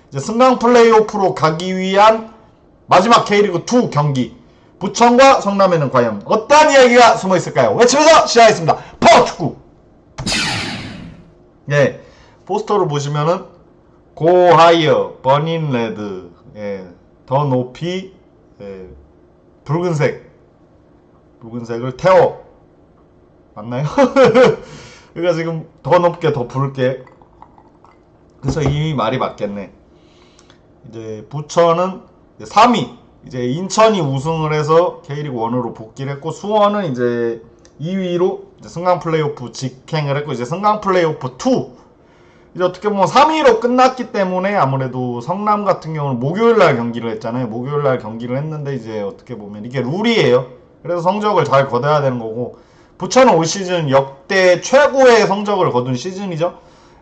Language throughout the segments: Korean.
이제 승강 플레이오프로 가기 위한 마지막 K리그2 경기. 부천과 성남에는 과연 어떠한 이야기가 숨어 있을까요? 외치면서 시작하겠습니다. 파워축구! 예, 포스터를 보시면은 Go higher, burning red, 예, 더 높이, 예, 붉은색을 태워. 맞나요? 그러니까 지금 더 높게 더 부를게. 그래서 이미 말이 맞겠네. 이제 부천은 3위. 이제 인천이 우승을 해서 K리그 1으로 복귀를 했고, 수원은 이제 2위로 이제 승강 플레이오프 직행을 했고, 이제 승강 플레이오프 2. 이제 어떻게 보면 3위로 끝났기 때문에 아무래도 성남 같은 경우는 목요일날 경기를 했잖아요. 목요일날 경기를 했는데 이제 어떻게 보면 이게 룰이에요. 그래서 성적을 잘 거둬야 되는 거고, 부천은 올 시즌 역대 최고의 성적을 거둔 시즌이죠.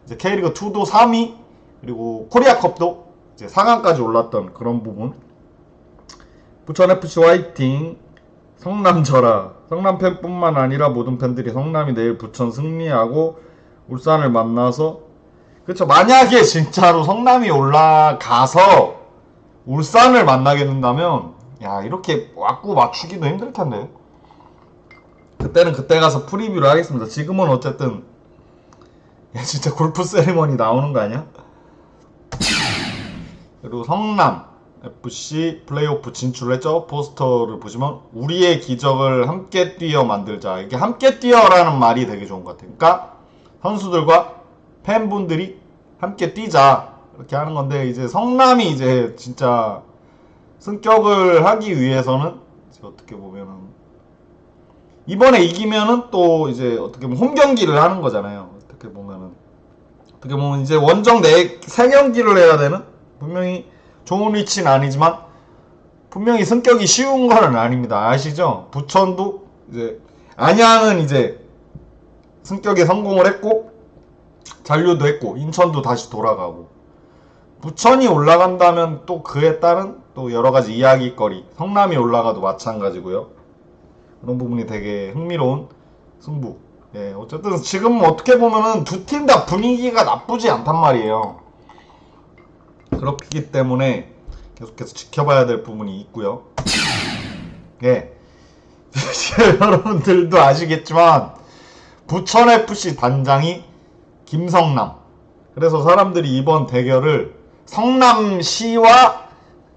이제 K리그 2도 3위, 그리고 코리아컵도 이제 4강까지 올랐던 그런 부분. 부천FC 화이팅. 성남 져라. 성남 팬뿐만 아니라 모든 팬들이 성남이 내일 부천 승리하고 울산을 만나서, 그쵸, 만약에 진짜로 성남이 올라가서 울산을 만나게 된다면, 야, 이렇게 왔고 맞추기도 힘들 텐데. 그때는 그때 가서 프리뷰를 하겠습니다. 지금은 어쨌든, 야, 진짜 골프 세리머니 나오는 거 아니야? 그리고 성남 FC 플레이오프 진출을 했죠. 포스터를 보시면 우리의 기적을 함께 뛰어 만들자. 이게 함께 뛰어라는 말이 되게 좋은 것 같아요. 그러니까 선수들과 팬분들이 함께 뛰자 이렇게 하는 건데, 이제 성남이 이제 진짜 승격을 하기 위해서는 이제 어떻게 보면은 이번에 이기면은 또 이제 어떻게 보면 홈 경기를 하는 거잖아요. 어떻게 보면 이제 원정 3경기를 해야 되는, 분명히 좋은 위치는 아니지만 분명히 승격이 쉬운 거는 아닙니다. 아시죠? 부천도 이제 안양은 이제 승격에 성공을 했고 잔류도 했고, 인천도 다시 돌아가고, 부천이 올라간다면 또 그에 따른 또 여러가지 이야기거리, 성남이 올라가도 마찬가지고요. 그런 부분이 되게 흥미로운 승부. 예, 어쨌든 지금 어떻게 보면은 두 팀 다 분위기가 나쁘지 않단 말이에요. 그렇기 때문에 계속해서 지켜봐야 될 부분이 있고요. 예, 여러분들도 아시겠지만 부천FC 단장이 김성남. 그래서 사람들이 이번 대결을 성남시와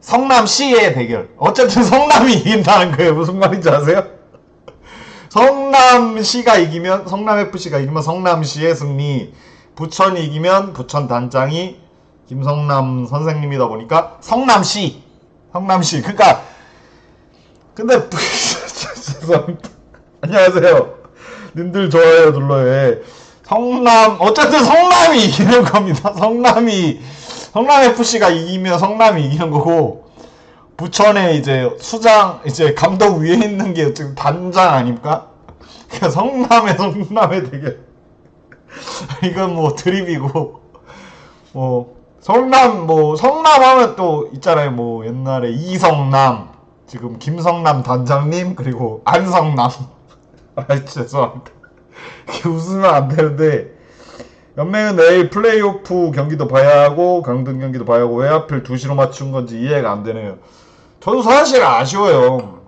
성남시의 대결, 어쨌든 성남이 이긴다는 거예요. 무슨 말인지 아세요? 성남시가 이기면, 성남FC가 이기면 성남시의 승리, 부천이 이기면 부천 단장이 김성남 선생님이다 보니까 성남시. 그러니까 근데 죄송합니다. 안녕하세요. 님들 좋아요 눌러요. 예. 어쨌든 성남이 이기는 겁니다. 성남FC가 이기면 성남이 이기는 거고, 부천에 이제 수장, 이제 감독 위에 있는 게 지금 단장 아닙니까? 그러니까 성남의 대결. 이건 뭐 드립이고, 성남 하면 또 있잖아요. 뭐 옛날에 이성남, 지금 김성남 단장님, 그리고 안성남. 죄송합니다. 웃으면 안 되는데, 연맹은 내일 플레이오프 경기도 봐야 하고 강등 경기도 봐야 하고 왜 하필 2시로 맞춘 건지 이해가 안 되네요. 저도 사실 아쉬워요.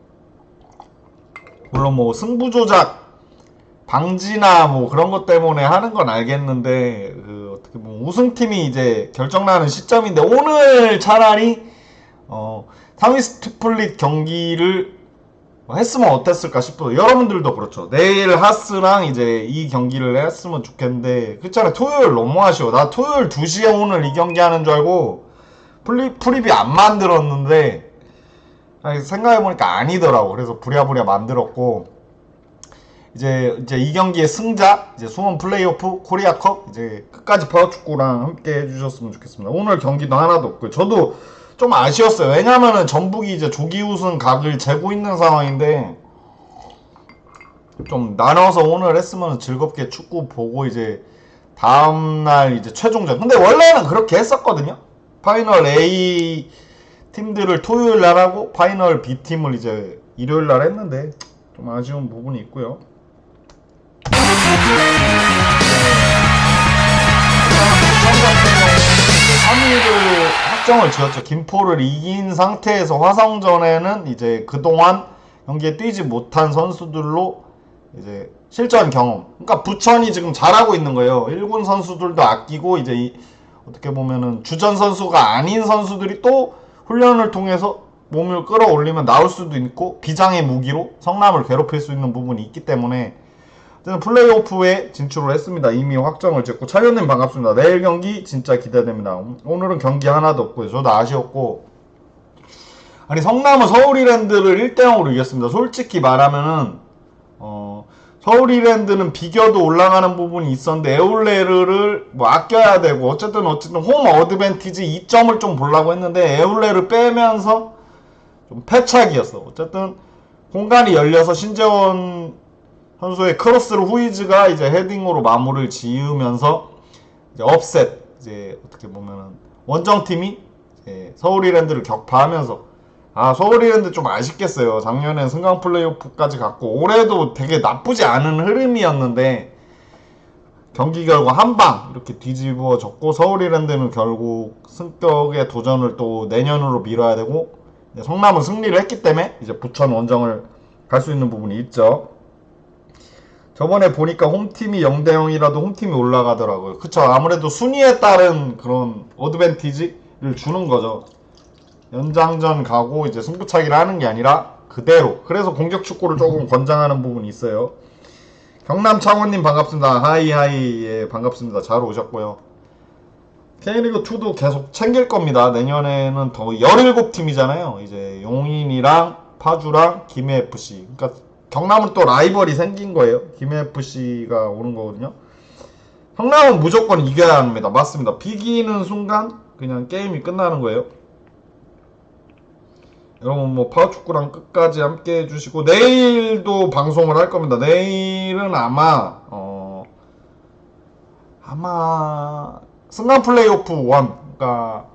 물론 뭐 승부 조작 방지나 뭐 그런 것 때문에 하는 건 알겠는데, 어떻게 보면 우승팀이 이제 결정나는 시점인데, 오늘 차라리 3위 스플릿 경기를 했으면 어땠을까 싶어요. 여러분들도 그렇죠. 내일 하스랑 이제 이 경기를 했으면 좋겠는데, 그렇잖아요. 토요일 너무 아쉬워. 나 토요일 2시에 오늘 이 경기 하는 줄 알고 프리뷰 안 만들었는데, 생각해보니까 아니더라고. 그래서 부랴부랴 만들었고, 이제 이 경기의 승자, 이제 수원 플레이오프 코리아컵, 이제 끝까지 파워축구랑 함께 해주셨으면 좋겠습니다. 오늘 경기도 하나도 없고요. 저도 좀 아쉬웠어요. 왜냐면은 전북이 이제 조기 우승 각을 재고 있는 상황인데, 좀 나눠서 오늘 했으면 즐겁게 축구 보고 이제 다음날 이제 최종전. 근데 원래는 그렇게 했었거든요. 파이널 A 팀들을 토요일 날 하고 파이널 B 팀을 이제 일요일 날 했는데 좀 아쉬운 부분이 있고요. 3위를 확정을 지었죠. 김포를 이긴 상태에서 화성전에는 이제 그동안 경기에 뛰지 못한 선수들로 이제 실전 경험. 그러니까 부천이 지금 잘하고 있는 거예요. 1군 선수들도 아끼고 이제 어떻게 보면은 주전 선수가 아닌 선수들이 또 훈련을 통해서 몸을 끌어올리면 나올 수도 있고 비장의 무기로 성남을 괴롭힐 수 있는 부분이 있기 때문에 플레이오프에 진출을 했습니다. 이미 확정을 짓고. 차현님 반갑습니다. 내일 경기 진짜 기대됩니다. 오늘은 경기 하나도 없고요. 저도 아쉬웠고. 아니 성남은 서울이랜드를 1대0으로 이겼습니다. 솔직히 말하면은 서울이랜드는 비겨도 올라가는 부분이 있었는데 에울레르를 뭐 아껴야 되고 어쨌든 홈 어드밴티지 2점을 좀 보려고 했는데 에울레를 빼면서 좀 패착이었어. 어쨌든 공간이 열려서 신재원 선수의 크로스를 후이즈가 이제 헤딩으로 마무리를 지으면서 이제 업셋, 이제 어떻게 보면은 원정팀이 이제 서울이랜드를 격파하면서 서울이랜드 좀 아쉽겠어요. 작년엔 승강 플레이오프까지 갔고 올해도 되게 나쁘지 않은 흐름이었는데 경기 결과 한방 이렇게 뒤집어졌고 서울이랜드는 결국 승격의 도전을 또 내년으로 미뤄야 되고 성남은 승리를 했기 때문에 이제 부천 원정을 갈 수 있는 부분이 있죠. 저번에 보니까 홈팀이 0대0이라도 홈팀이 올라가더라고요. 그쵸. 아무래도 순위에 따른 그런 어드밴티지를 주는 거죠. 연장전 가고 이제 승부차기를 하는 게 아니라 그대로. 그래서 공격 축구를 조금 권장하는 부분이 있어요. 경남 창원님 반갑습니다. 하이하이. 예, 반갑습니다. 잘 오셨고요. K리그2도 계속 챙길 겁니다. 내년에는 더 17팀이잖아요. 이제 용인이랑 파주랑 김해FC. 그러니까 경남은 또 라이벌이 생긴 거예요. 김해FC가 오는 거거든요. 성남은 무조건 이겨야 합니다. 맞습니다. 비기는 순간 그냥 게임이 끝나는 거예요. 여러분 뭐 파워축구랑 끝까지 함께 해주시고 내일도 방송을 할 겁니다. 내일은 아마 승강 플레이오프 1 그러니까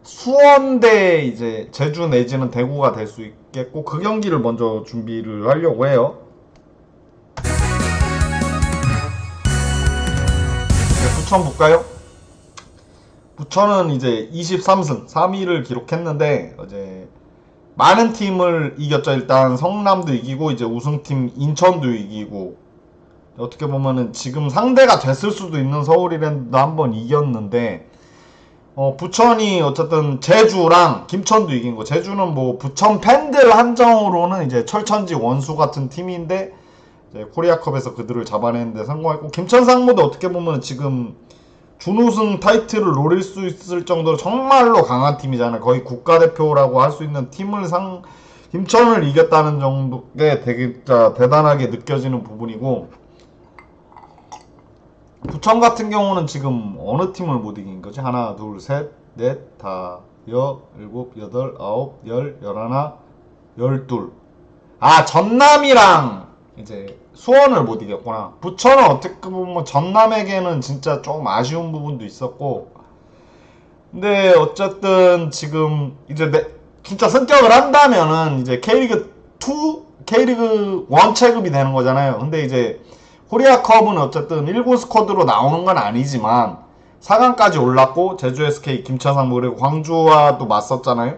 수원 대 이제 제주 내지는 대구가 될 수 있겠고 그 경기를 먼저 준비를 하려고 해요. 부천 볼까요? 부천은 이제 23승 3위를 기록했는데 어제 많은 팀을 이겼죠. 일단 성남도 이기고 이제 우승팀 인천도 이기고 어떻게 보면은 지금 상대가 됐을 수도 있는 서울이랜드도 한번 이겼는데 부천이 어쨌든 제주랑 김천도 이긴 거. 제주는 뭐 부천 팬들 한정으로는 이제 철천지 원수 같은 팀인데 이제 코리아컵에서 그들을 잡아내는데 성공했고 김천 상무도 어떻게 보면 지금 준우승 타이틀을 노릴 수 있을 정도로 정말로 강한 팀이잖아요. 거의 국가대표라고 할 수 있는 팀을 김천을 이겼다는 정도에 되게 대단하게 느껴지는 부분이고 부천 같은 경우는 지금 어느 팀을 못 이긴 거지? 하나, 둘, 셋, 넷, 다, 일곱, 여덟, 아홉, 열하나, 열둘. 전남이랑 이제 수원을 못 이겼구나. 부천은 어떻게 보면 전남에게는 진짜 좀 아쉬운 부분도 있었고 근데 어쨌든 지금 이제 진짜 승격을 한다면은 이제 K리그2, K리그1 체급이 되는 거잖아요. 근데 이제 코리아컵은 어쨌든 1군 스쿼드로 나오는 건 아니지만 4강까지 올랐고 제주 SK, 김천상무 그리고 광주와도 맞섰잖아요.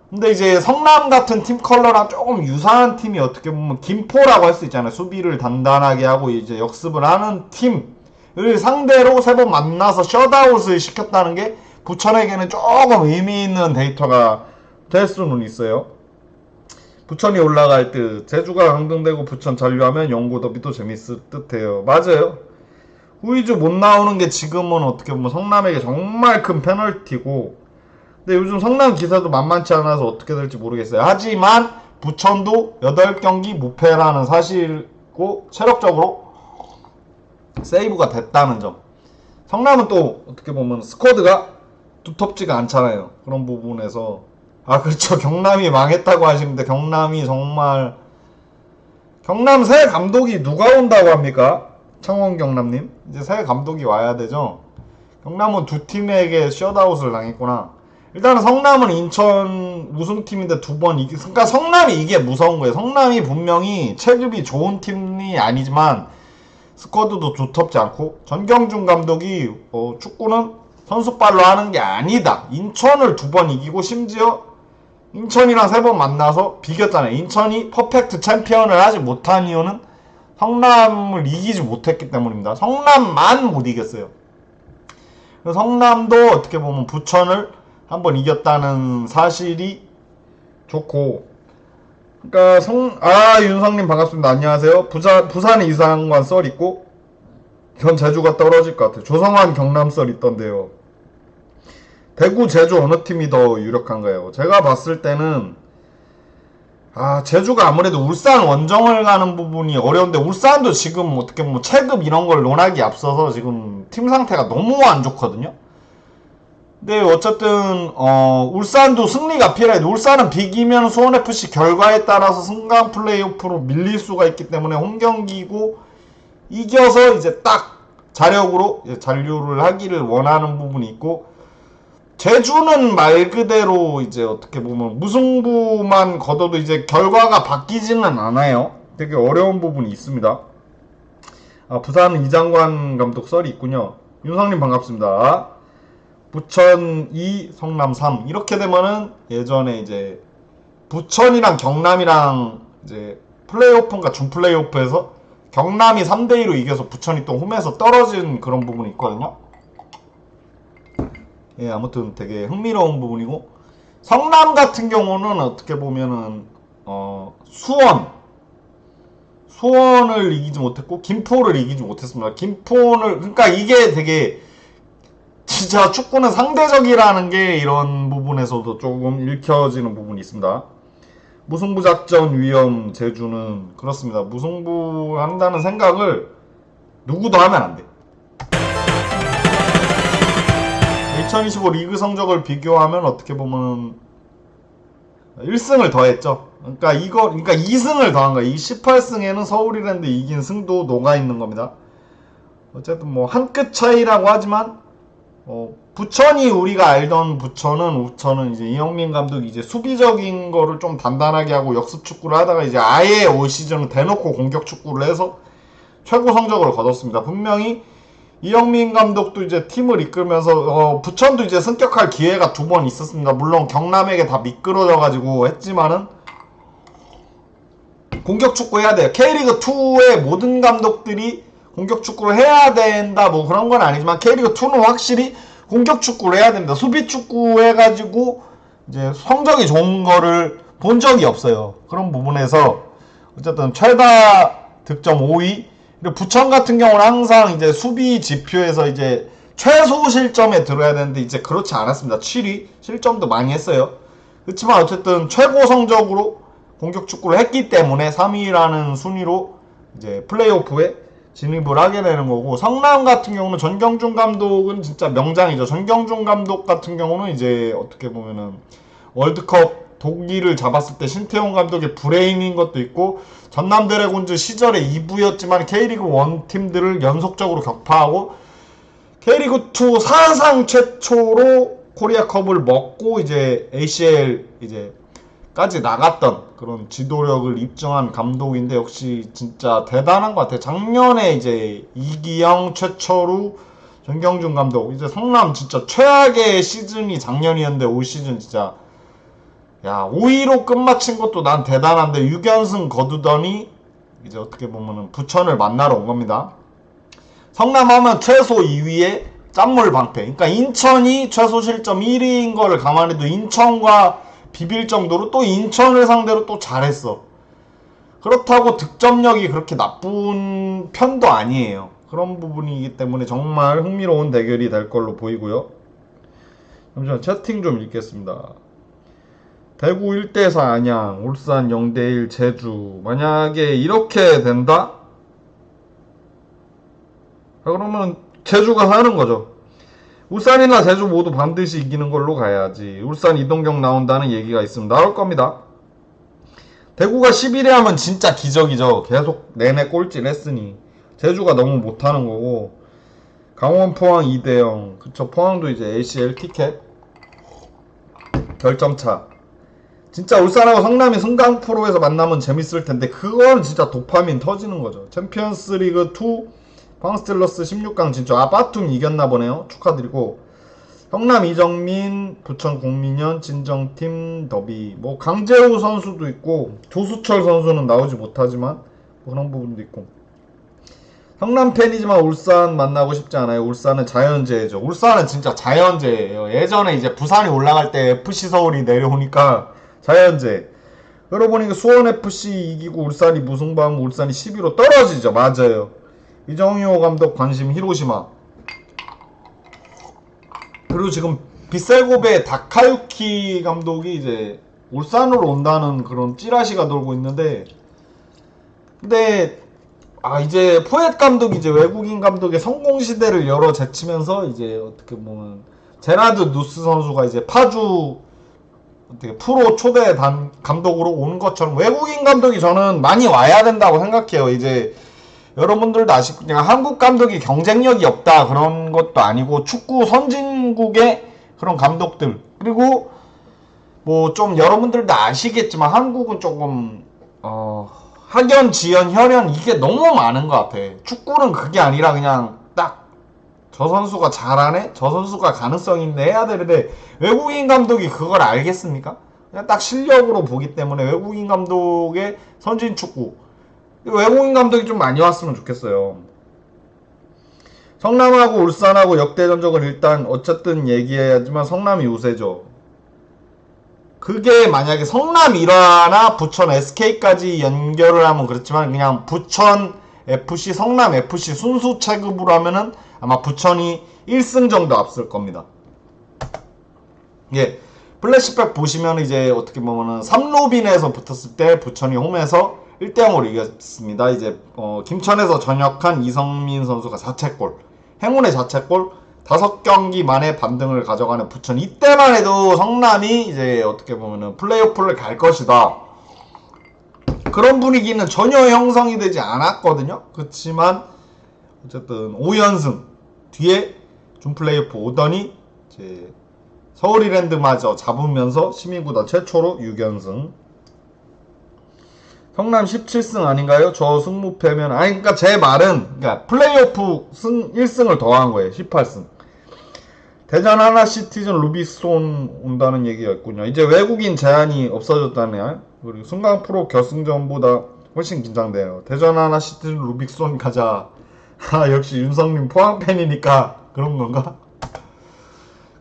근데 이제 성남 같은 팀 컬러랑 조금 유사한 팀이 어떻게 보면 김포라고 할 수 있잖아요. 수비를 단단하게 하고 이제 역습을 하는 팀을 상대로 3번 만나서 셧아웃을 시켰다는 게 부천에게는 조금 의미 있는 데이터가 될 수는 있어요. 부천이 올라갈 듯 제주가 강등되고 부천 잔류하면 영구 더비도 재밌을 듯해요. 맞아요. 후이즈 못 나오는 게 지금은 어떻게 보면 성남에게 정말 큰 페널티고 근데 요즘 성남 기세도 만만치 않아서 어떻게 될지 모르겠어요. 하지만 부천도 8경기 무패라는 사실고 체력적으로 세이브가 됐다는 점. 성남은 또 어떻게 보면 스쿼드가 두텁지가 않잖아요. 그런 부분에서 그렇죠. 경남이 망했다고 하시는데 경남이 정말 경남 새 감독이 누가 온다고 합니까? 창원 경남님 이제 새 감독이 와야 되죠. 경남은 두 팀에게 셧아웃을 당했구나. 일단은 성남은 인천 우승팀인데 2번 그러니까 성남이 이게 무서운 거예요. 성남이 분명히 체급이 좋은 팀이 아니지만 스쿼드도 두텁지 않고 전경준 감독이 축구는 선수발로 하는 게 아니다. 인천을 2번 이기고 심지어 인천이랑 3번 만나서 비겼잖아요. 인천이 퍼펙트 챔피언을 하지 못한 이유는 성남을 이기지 못했기 때문입니다. 성남만 못 이겼어요. 성남도 어떻게 보면 부천을 한번 이겼다는 사실이 좋고, 그러니까 윤성님 반갑습니다. 안녕하세요. 부산 이상관 썰 있고 전 제주가 떨어질 것 같아요. 조성환 경남 썰 있던데요. 대구 제주 어느 팀이 더 유력한가요? 제가 봤을 때는 제주가 아무래도 울산 원정을 가는 부분이 어려운데, 울산도 지금 어떻게 보면 체급 이런 걸 논하기 앞서서 지금 팀 상태가 너무 안 좋거든요. 근데 어쨌든 울산도 승리가 필요해. 울산은 비기면 수원FC 결과에 따라서 승강 플레이오프로 밀릴 수가 있기 때문에 홈경기고 이겨서 이제 딱 자력으로 잔류를 하기를 원하는 부분이 있고, 제주는 말 그대로 이제 어떻게 보면 무승부만 거둬도 이제 결과가 바뀌지는 않아요. 되게 어려운 부분이 있습니다. 부산 이장관 감독 썰이 있군요. 윤성님 반갑습니다. 부천 2, 성남 3. 이렇게 되면은 예전에 이제 부천이랑 경남이랑 이제 플레이오프인가 준플레이오프에서 경남이 3대2로 이겨서 부천이 또 홈에서 떨어진 그런 부분이 있거든요. 예, 아무튼 되게 흥미로운 부분이고, 성남 같은 경우는 어떻게 보면은 수원을 이기지 못했고 김포를 이기지 못했습니다. 그러니까 이게 되게 진짜 축구는 상대적이라는 게 이런 부분에서도 조금 읽혀지는 부분이 있습니다. 무승부 작전 위험 제주는 그렇습니다. 무승부 한다는 생각을 누구도 하면 안 돼. 2025 리그 성적을 비교하면 어떻게 보면 1승을 더했죠. 그러니까 2승을 더한 거야. 이 18승에는 서울이랜드 이긴 승도 녹아있는 겁니다. 어쨌든 뭐 한 끗 차이라고 하지만 부천이 우리가 알던 부천은 이제 이영민 감독이 이제 수비적인 거를 좀 단단하게 하고 역습 축구를 하다가 이제 아예 올 시즌은 대놓고 공격 축구를 해서 최고 성적을 거뒀습니다. 분명히 이영민 감독도 이제 팀을 이끌면서 부천도 이제 승격할 기회가 2번 있었습니다. 물론 경남에게 다 미끄러져가지고 했지만은 공격 축구 해야 돼요. K리그2의 모든 감독들이 공격 축구를 해야 된다 뭐 그런 건 아니지만 K리그2는 확실히 공격 축구를 해야 됩니다. 수비 축구 해가지고 이제 성적이 좋은 거를 본 적이 없어요. 그런 부분에서 어쨌든 최다 득점 5위. 그리고 부천 같은 경우는 항상 이제 수비 지표에서 이제 최소 실점에 들어야 되는데 이제 그렇지 않았습니다. 7위. 실점도 많이 했어요. 그렇지만 어쨌든 최고 성적으로 공격 축구를 했기 때문에 3위라는 순위로 이제 플레이오프에 진입을 하게 되는 거고, 성남 같은 경우는 전경준 감독은 진짜 명장이죠. 전경준 감독 같은 경우는 이제 어떻게 보면은 월드컵 독일을 잡았을 때 신태용 감독의 브레인인 것도 있고, 전남 드래곤즈 시절의 2부였지만 K리그 1 팀들을 연속적으로 격파하고 K리그 2 사상 최초로 코리아컵을 먹고 이제 ACL 까지 나갔던 그런 지도력을 입증한 감독인데, 역시 진짜 대단한 것 같아요. 작년에 이제 이기영, 최철우, 전경준 감독, 이제 성남 진짜 최악의 시즌이 작년이었는데 올 시즌 진짜 5위로 끝마친 것도 난 대단한데 6연승 거두더니 이제 어떻게 보면은 부천을 만나러 온 겁니다. 성남 하면 최소 2위에 짠물 방패. 그러니까 인천이 최소 실점 1위인 거를 감안해도 인천과 비빌 정도로 또 인천을 상대로 또 잘했어. 그렇다고 득점력이 그렇게 나쁜 편도 아니에요. 그런 부분이기 때문에 정말 흥미로운 대결이 될 걸로 보이고요. 잠시만 채팅 좀 읽겠습니다. 대구 1대4 안양, 울산 0대1 제주. 만약에 이렇게 된다? 그러면 제주가 사는 거죠. 울산이나 제주 모두 반드시 이기는 걸로 가야지. 울산 이동경 나온다는 얘기가 있으면 나올 겁니다. 대구가 11위 하면 진짜 기적이죠. 계속 내내 꼴찌를 했으니. 제주가 너무 못하는 거고. 강원 포항 2대0. 그쵸, 포항도 이제 ACL 티켓 결정차. 진짜 울산하고 성남이 승강 프로에서 만나면 재밌을 텐데 그거는 진짜 도파민 터지는 거죠. 챔피언스 리그 2 황스틸러스 16강 진출. 바툼 이겼나 보네요. 축하드리고, 성남 이정민, 부천 국민현, 진정팀 더비. 뭐 강재우 선수도 있고 조수철 선수는 나오지 못하지만 뭐 그런 부분도 있고. 성남 팬이지만 울산 만나고 싶지 않아요. 울산은 자연재해죠. 울산은 진짜 자연재해예요. 예전에 이제 부산이 올라갈 때 FC 서울이 내려오니까 자연재해. 그러고 보니까 수원FC 이기고 울산이 무승부하면 울산이 12로 떨어지죠. 맞아요. 이정효 감독 관심 히로시마. 그리고 지금 빗셀고베 다카유키 감독이 이제 울산으로 온다는 그런 찌라시가 돌고 있는데, 근데 이제 포엣 감독이 이제 외국인 감독의 성공 시대를 열어 제치면서 이제 어떻게 보면 제라드 누스 선수가 이제 파주 어떻게 프로 초대 감독으로 오는 것처럼 외국인 감독이 저는 많이 와야 된다고 생각해요. 이제 여러분들도 아시고 그냥 한국 감독이 경쟁력이 없다 그런 것도 아니고 축구 선진국의 그런 감독들, 그리고 뭐 좀 여러분들도 아시겠지만 한국은 조금 학연, 지연, 혈연 이게 너무 많은 것 같아. 축구는 그게 아니라 그냥 딱 저 선수가 잘하네? 저 선수가 가능성 있네 해야 되는데 외국인 감독이 그걸 알겠습니까? 그냥 딱 실력으로 보기 때문에 외국인 감독의 선진 축구, 외국인 감독이 좀 많이 왔으면 좋겠어요. 성남하고 울산하고 역대 전적은 일단 어쨌든 얘기해야지만 성남이 우세죠. 그게 만약에 성남 1화나 부천 SK까지 연결을 하면 그렇지만 그냥 부천 FC, 성남 FC 순수 체급으로 하면은 아마 부천이 1승 정도 앞설 겁니다. 예. 플래시백 보시면 이제 어떻게 보면은 삼로빈에서 붙었을 때 부천이 홈에서 1대0으로 이겼습니다. 이제 김천에서 전역한 이성민 선수가 자책골, 행운의 자책골, 5경기 만에 반등을 가져가는 부천. 이때만 해도 성남이 이제 어떻게 보면은 플레이오프를 갈 것이다, 그런 분위기는 전혀 형성이 되지 않았거든요. 그렇지만 어쨌든 5연승 뒤에 준플레이오프 오더니 이제 서울이랜드마저 잡으면서 시민구단 최초로 6연승. 성남 17승 아닌가요? 저 승무패면 그러니까 제 말은 그러니까 플레이오프 1승을 더한 거예요. 18승. 대전 하나시티즌 루비손 온다는 얘기가 있군요. 이제 외국인 제한이 없어졌다네요. 그리고 순간 프로 결승전보다 훨씬 긴장돼요. 대전 하나시티즌 루비손 가자. 역시 윤성님 포항 팬이니까 그런 건가?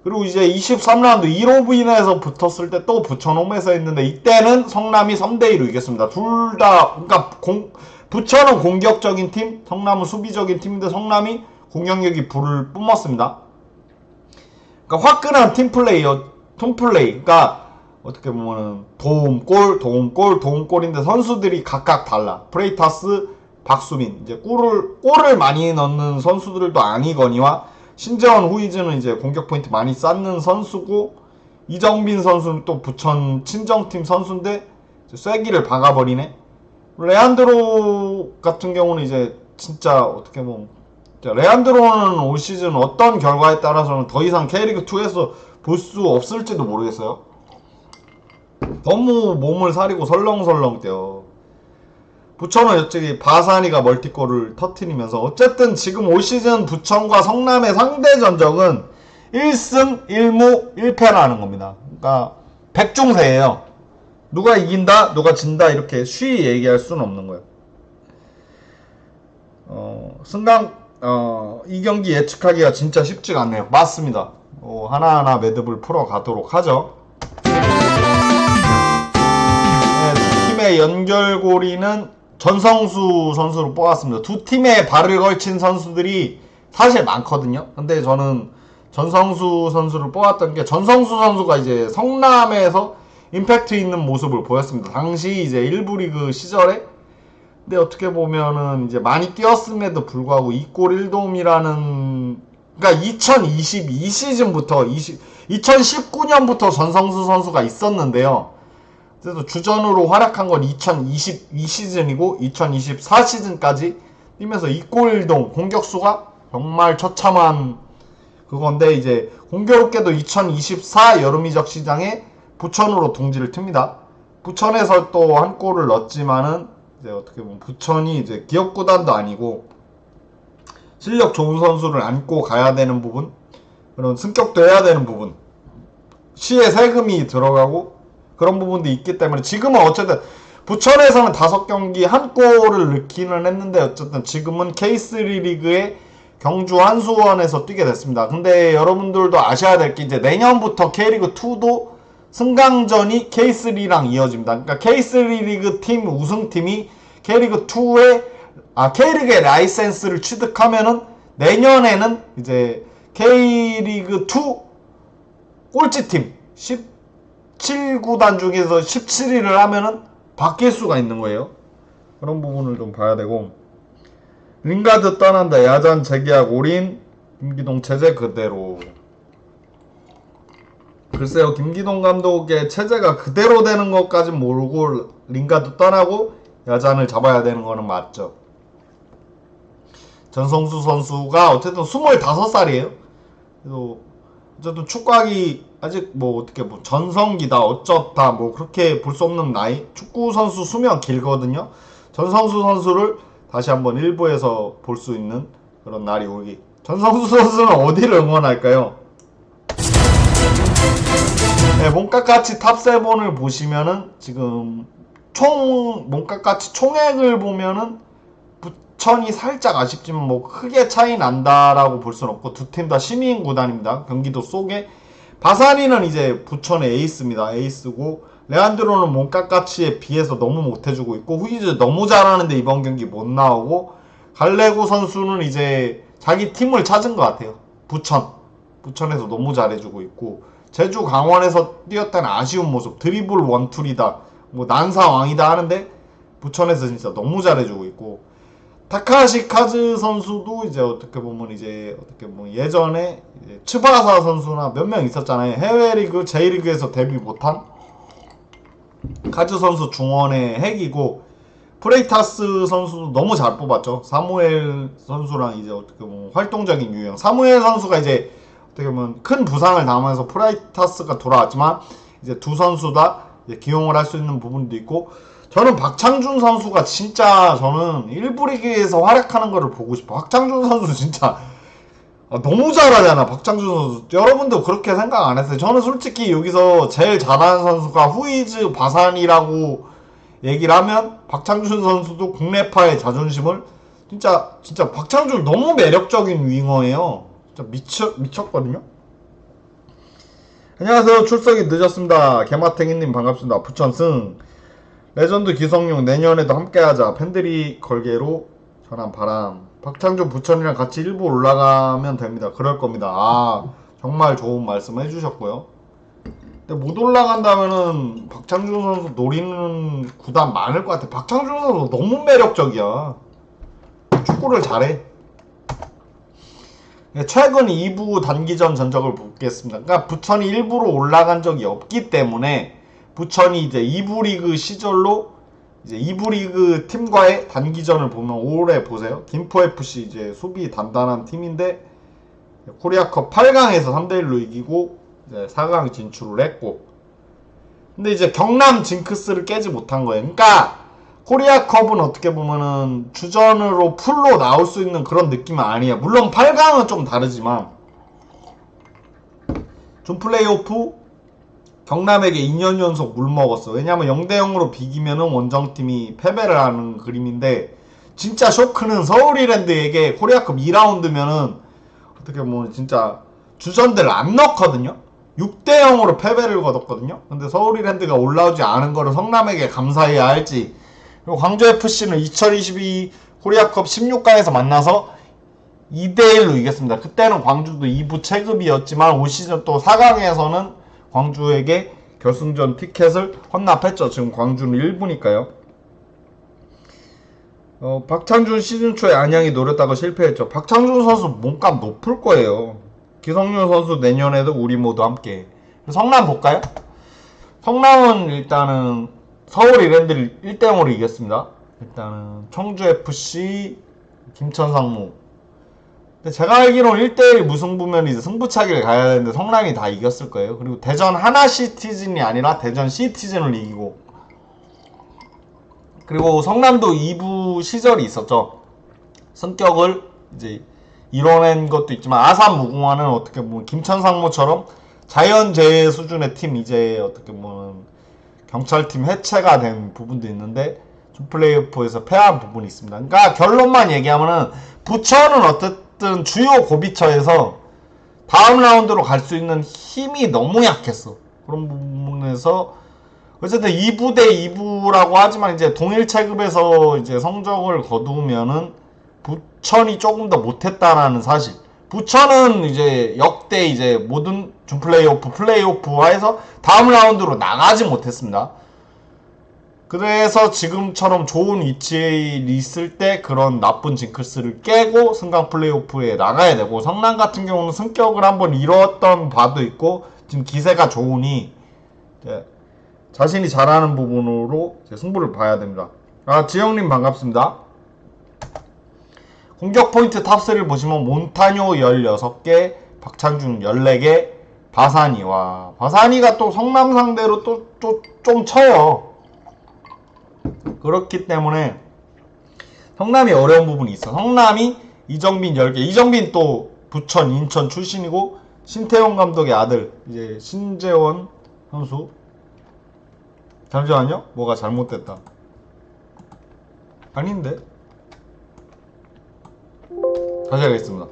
그리고 이제 23라운드 1호부인에서 붙었을 때 또 부천 홈에서 했는데 이때는 성남이 3대2로 이겼습니다. 둘 다 그러니까 부천은 공격적인 팀, 성남은 수비적인 팀인데 성남이 공격력이 불을 뿜었습니다. 그러니까 화끈한 팀플레이. 그러니까 어떻게 보면은 도움골인데 선수들이 각각 달라. 프레이타스, 박수민, 이제 골을 많이 넣는 선수들도 아니거니와 신재원, 후이즈는 이제 공격 포인트 많이 쌓는 선수고, 이정빈 선수는 또 부천 친정팀 선수인데 쐐기를 박아버리네. 레안드로 같은 경우는 이제 진짜 어떻게 보면 레안드로는 올 시즌 어떤 결과에 따라서는 더 이상 K리그2에서 볼 수 없을지도 모르겠어요. 너무 몸을 사리고 설렁설렁 뛰어. 부천은 여쪽이 바사니가 멀티골을 터트리면서 어쨌든 지금 올 시즌 부천과 성남의 상대 전적은 1승 1무 1패라는 겁니다. 그러니까 백중세예요. 누가 이긴다, 누가 진다 이렇게 쉬이 얘기할 수는 없는 거예요. 이 경기 예측하기가 진짜 쉽지가 않네요. 맞습니다. 하나하나 매듭을 풀어가도록 하죠. 네, 두 팀의 연결고리는 전성수 선수로 뽑았습니다. 두 팀에 발을 걸친 선수들이 사실 많거든요. 근데 저는 전성수 선수를 뽑았던 게, 전성수 선수가 이제 성남에서 임팩트 있는 모습을 보였습니다. 당시 이제 1부 리그 시절에. 근데 어떻게 보면은 이제 많이 뛰었음에도 불구하고 2골 1도움이라는, 그러니까 2022 시즌부터 2019년부터 전성수 선수가 있었는데요. 그래서 주전으로 활약한 건 2022 시즌이고 2024 시즌까지 뛰면서 2골 1도움, 공격수가 정말 처참한 그건데, 이제 공교롭게도 2024 여름이적 시장에 부천으로 둥지를 틉니다. 부천에서 또 한 골을 넣었지만은 이제 어떻게 보면 부천이 이제 기업구단도 아니고 실력 좋은 선수를 안고 가야 되는 부분, 그런 승격도 해야 되는 부분, 시에 세금이 들어가고 그런 부분도 있기 때문에 지금은 어쨌든 부천에서는 5경기 한 골을 넣기는 했는데 어쨌든 지금은 K3 리그의 경주 한수원에서 뛰게 됐습니다. 근데 여러분들도 아셔야 될 게 이제 내년부터 K리그2도 승강전이 K3랑 이어집니다. 그러니까 K3 리그 팀 우승팀이 K리그2의 K리그의 라이센스를 취득하면은 내년에는 이제 K리그2 꼴찌팀 17구단 중에서 17위를 하면은 바뀔 수가 있는 거예요. 그런 부분을 좀 봐야 되고, 링가드 떠난다. 야잔 재계약 올인. 김기동 체제 그대로. 글쎄요, 김기동 감독의 체제가 그대로 되는 것까진 모르고 링가드 떠나고 야잔을 잡아야 되는 거는 맞죠. 전성수 선수가 어쨌든 25살이에요. 그래서 어쨌든 축구하기 아직 뭐 어떻게 뭐 전성기다 어쩌다 뭐 그렇게 볼 수 없는 나이. 축구 선수 수명 길거든요. 전성수 선수를 다시 한번 일부에서 볼 수 있는 그런 날이 오기. 전성수 선수는 어디를 응원할까요? 네, 몸값가치 탑7을 보시면은 지금 몸값가치 총액을 보면은 부천이 살짝 아쉽지만 뭐 크게 차이 난다라고 볼 수는 없고 두 팀 다 시민 구단입니다. 경기도 속에. 바사리는 이제 부천의 에이스입니다. 에이스고 레안드로는 몸값가치에 비해서 너무 못해주고 있고 후이즈 너무 잘하는데 이번 경기 못 나오고 갈레고 선수는 이제 자기 팀을 찾은 것 같아요. 부천에서 너무 잘해주고 있고 제주 강원에서 뛰었다는 아쉬운 모습 드리블 원툴이다 뭐 난사왕이다 하는데 부천에서 진짜 너무 잘해주고 있고 타카시 카즈 선수도 이제 어떻게 보면 예전에 이제 츠바사 선수나 몇 명 있었잖아요. 해외 리그 J리그에서 데뷔 못한 카즈 선수 중원의 핵이고 프레이타스 선수도 너무 잘 뽑았죠. 사무엘 선수랑 이제 어떻게 보면 활동적인 유형. 사무엘 선수가 이제 어떻게 보면 큰 부상을 당하면서 프레이타스가 돌아왔지만 이제 두 선수 다 기용을 할 수 있는 부분도 있고 저는 박창준 선수가 진짜 저는 1부 리그에서 활약하는 거를 보고 싶어. 박창준 선수 진짜 너무 잘하잖아. 박창준 선수. 여러분도 그렇게 생각 안 했어요. 저는 솔직히 여기서 제일 잘하는 선수가 후이즈 바산이라고 얘기를 하면 박창준 선수도 국내파의 자존심을 진짜 박창준 너무 매력적인 윙어예요. 진짜 미쳤거든요. 안녕하세요. 출석이 늦었습니다. 개마탱이님 반갑습니다. 부천승 레전드 기성용 내년에도 함께하자. 팬들이 걸개로 전한 바람. 박창준 부천이랑 같이 일부 올라가면 됩니다. 그럴 겁니다. 정말 좋은 말씀 해주셨고요. 근데 못 올라간다면은 박창준 선수 노리는 구단 많을 것 같아. 박창준 선수 너무 매력적이야. 축구를 잘해. 최근 2부 단기전 전적을 보겠습니다. 그러니까 부천이 일부로 올라간 적이 없기 때문에 부천이 이제 2부 리그 시절로 이제 2부 리그 팀과의 단기전을 보면 올해 보세요. 김포FC 이제 수비 단단한 팀인데 코리아컵 8강에서 3대1로 이기고 이제 4강 진출을 했고 근데 이제 경남 징크스를 깨지 못한 거예요. 그러니까 코리아컵은 어떻게 보면은 주전으로 풀로 나올 수 있는 그런 느낌은 아니에요. 물론 8강은 좀 다르지만 준 플레이오프 경남에게 2년 연속 물먹었어. 왜냐면 0대0으로 비기면은 원정팀이 패배를 하는 그림인데 진짜 쇼크는 서울이랜드에게 코리아컵 2라운드면은 어떻게 보면 진짜 주전들 안 넣거든요. 6대0으로 패배를 거뒀거든요. 근데 서울이랜드가 올라오지 않은 거를 성남에게 감사해야 할지. 그리고 광주FC는 2022 코리아컵 16강에서 만나서 2대1로 이겼습니다. 그때는 광주도 2부 체급이었지만 올 시즌 또 4강에서는 광주에게 결승전 티켓을 헌납했죠. 지금 광주는 1부니까요. 박창준 시즌 초에 안양이 노렸다가 실패했죠. 박창준 선수 몸값 높을 거예요. 기성용 선수 내년에도 우리 모두 함께. 성남 볼까요? 성남은 일단은 서울 이랜드를 1대0으로 이겼습니다. 일단은 청주FC 김천상무. 근데 제가 알기로는 1대1 무승부면 이제 승부차기를 가야 되는데 성남이 다 이겼을 거예요. 그리고 대전 하나 시티즌이 아니라 대전 시티즌을 이기고 그리고 성남도 2부 시절이 있었죠. 성격을 이제 이뤄낸 것도 있지만 아산 무궁화는 어떻게 보면 김천상무처럼 자연재해 수준의 팀 이제 어떻게 보면 경찰팀 해체가 된 부분도 있는데 플레이오프에서 패한 부분이 있습니다. 그러니까 결론만 얘기하면은 부천은 어쨌든 주요 고비처에서 다음 라운드로 갈 수 있는 힘이 너무 약했어. 그런 부분에서 어쨌든 2부 대 2부라고 하지만 이제 동일 체급에서 이제 성적을 거두면은 부천이 조금 더 못했다라는 사실. 부천은 이제 역대 이제 모든 준 플레이오프화에서 다음 라운드로 나가지 못했습니다. 그래서 지금처럼 좋은 위치에 있을 때 그런 나쁜 징크스를 깨고 승강 플레이오프에 나가야 되고, 성남 같은 경우는 승격을 한번 이뤘던 바도 있고 지금 기세가 좋으니 자신이 잘하는 부분으로 승부를 봐야 됩니다. 지영님 반갑습니다. 공격 포인트 탑3를 보시면 몬타뇨 16개, 박찬준 14개, 바사니. 와, 바사니가 또 성남 상대로 또 좀 쳐요. 그렇기 때문에 성남이 어려운 부분이 있어. 성남이 이정빈 10개. 이정빈 또 부천, 인천 출신이고, 신태용 감독의 아들 이제 신재원 선수. 잠시만요. 뭐가 잘못됐다. 아닌데? 다시 하겠습니다.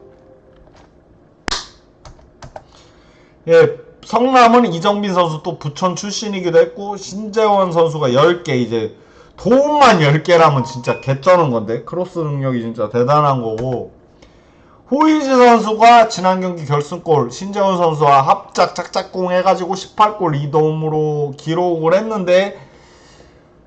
예, 성남은 이정빈 선수 또 부천 출신이기도 했고, 신재원 선수가 10개, 이제 도움만 10개라면 진짜 개쩌는 건데, 크로스 능력이 진짜 대단한 거고, 호이즈 선수가 지난 경기 결승골 신재원 선수와 합작 짝짝꿍 해가지고 18골 2도움으로 기록을 했는데